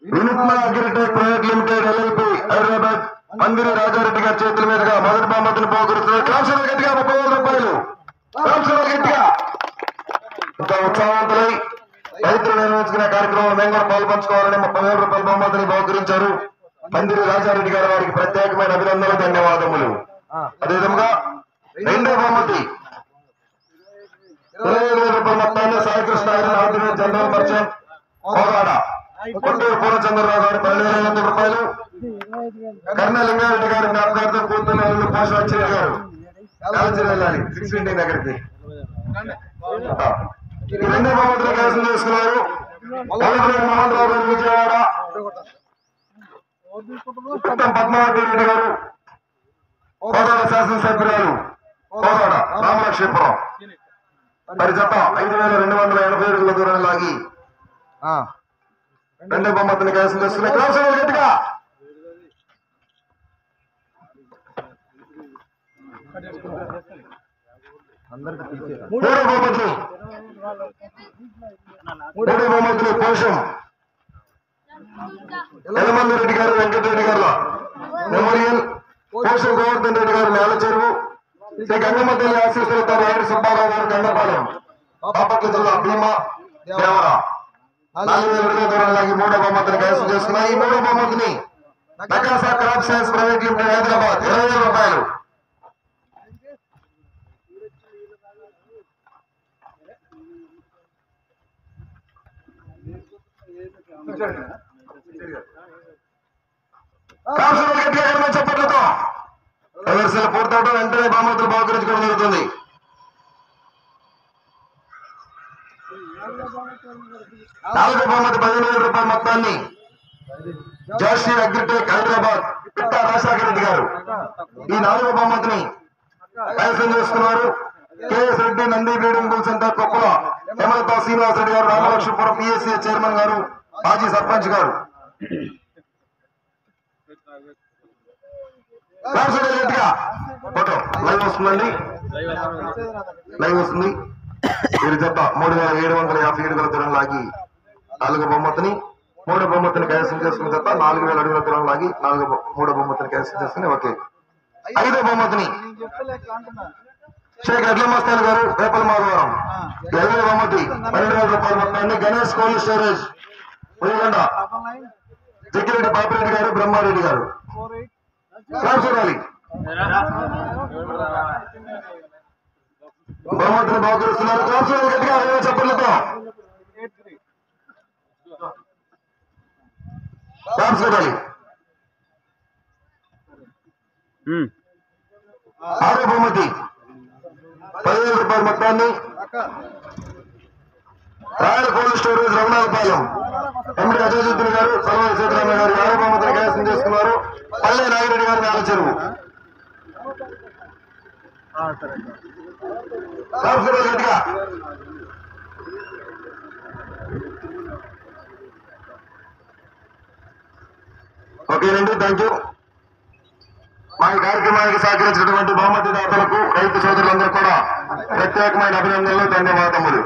వినూత్న agritech private limited LLP Hyderabad పందిరి రాజారెడ్డి గారి చేతుల మీదుగా మొదటి బహుమతిని పోగొడుతున్నారు. కాంక్షలు గట్టిగా 30,000 రూపాయలు. కాంక్షలు గట్టిగా ఇంత ఉత్సాహవంతులై రైతులు నిర్వహించుకునే కార్యక్రమంలో మేము కూడా పాల్పంచుకోవాలని 30,000 రూపాయల బహుమతిని బహుకరించారు. పందిరి రాజారెడ్డి గారు వారికి ప్రత్యేకమైన అభినందనలు, ధన్యవాదములు. అదేవిధంగా రెండో బహుమతి 25,000 రూపాయల మొత్తాన్ని సాయికృష్ణ ఆంధ్రప్రదేశ్ జనరల్ మర్చెంట్ కోగాడ కొట్టూరు పూర్ణచంద్రరావు గారు 12,500 రూపాయలు. కర్ణలింగారెడ్డి గారి జ్ఞాపకార్థం కూతురు పోషాచార్య గారు వెళ్ళాలి 6 దగ్గరికి రెండో బహుమతిని కైవసం చేసుకున్నారు. మోహన్ రావు గారు విజయవాడ, పద్మావతి రెడ్డి గారు కోదాడ శాసనసభ్యురాలు కోదాడ రామలక్ష్మీపురం మరి జత 5,280 అడుగుల దూరం లాగి రెండో బహుమతిని కైవసం చేసుకున్నారు. క్లాసులు గట్టిగా మూడో బహుమతులు పోషం యలమంది రెడ్డి గారు, వెంకటరెడ్డి గారు మెమోరియల్, పోషం గోవర్ధన్ రెడ్డి గారు నేల చెరువు, శ్రీ గంగమ్మ తల్లి ఆశీస్సులతో రాయుడు సుబ్బారావు గారు గంగపాలెం బాపట్ల జిల్లా భీమా దేవరా 4,000 అడుగుల దూరం లాగి మూడో బహుమతిని కైవసం చేసుకున్నారు. ఈ మూడో బహుమతిని Nakasa crop science private limited Hyderabad 20,000 రూపాయలు. చెప్పట్లతో ప్రదర్శనలు పూర్తవడం వెంటనే బహుమతులు బహుకరించుకోవడం జరుగుతుంది. నాలుగో బహుమతి 15,000 రూపాయల మొత్తాన్ని జోషి అగ్రిటెక్ హైదరాబాద్ పిట్టా రాజశేఖర రెడ్డి గారు ఈ నాలుగో బహుమతిని కైవసం చేసుకున్నారు. KS Reddy Nandi breeding bull centre Koppula Hemalatha Srinivasa Reddy గారు, రామలక్ష్మీపురం పిఎస్సీ చైర్మన్ గారు, మాజీ సర్పంచ్ గారు ఫోటో లైవ్ వస్తుందండి, లైవ్ వస్తుంది. వీరి జత 3,750 అడుగుల దూరం లాగి నాలుగో బహుమతిని, మూడో బహుమతిని కైవసం చేసుకున్న జత 4,000 అడుగుల దూరం లాగి మూడో బహుమతిని కైవసం చేసుకుని ఓకే. ఐదో బహుమతిని షేక్ అడ్లమస్తాన్ గారు రేపల మాధవరం 20 బహుమతి 12,000 రూపాయల మొత్తాన్ని గణేష్ కోల్డ్ స్టోరేజ్ ఉయ్యగొండ జగ్గిరెడ్డి బాపిరెడ్డి గారు, బ్రహ్మారెడ్డి గారు చూడాలి బహుమతిని బహుకరిస్తున్నారు. గట్టిగా చెప్పలతో చూడాలి. ఆరో బహుమతి 10,000 రూపాయల మొత్తాన్ని రాయల్ కోల్డ్ స్టోరేజ్ రఘునాథపాలెం ఎండి అజయజుద్దీన్ గారు, సలవాయి సీతారామయ్య గారు 5వ బహుమతిని కైవసం చేసుకున్నారు. పల్లె నాగిరెడ్డి గారు నేల చెరువు గట్టిగా ఓకేనండి. Thank you. మా ఈ కార్యక్రమానికి సహకరించినటువంటి బహుమతి దాతలకు, రైతు సోదరులందరూ కూడా ప్రత్యేకమైన అభినందనలు, ధన్యవాదములు.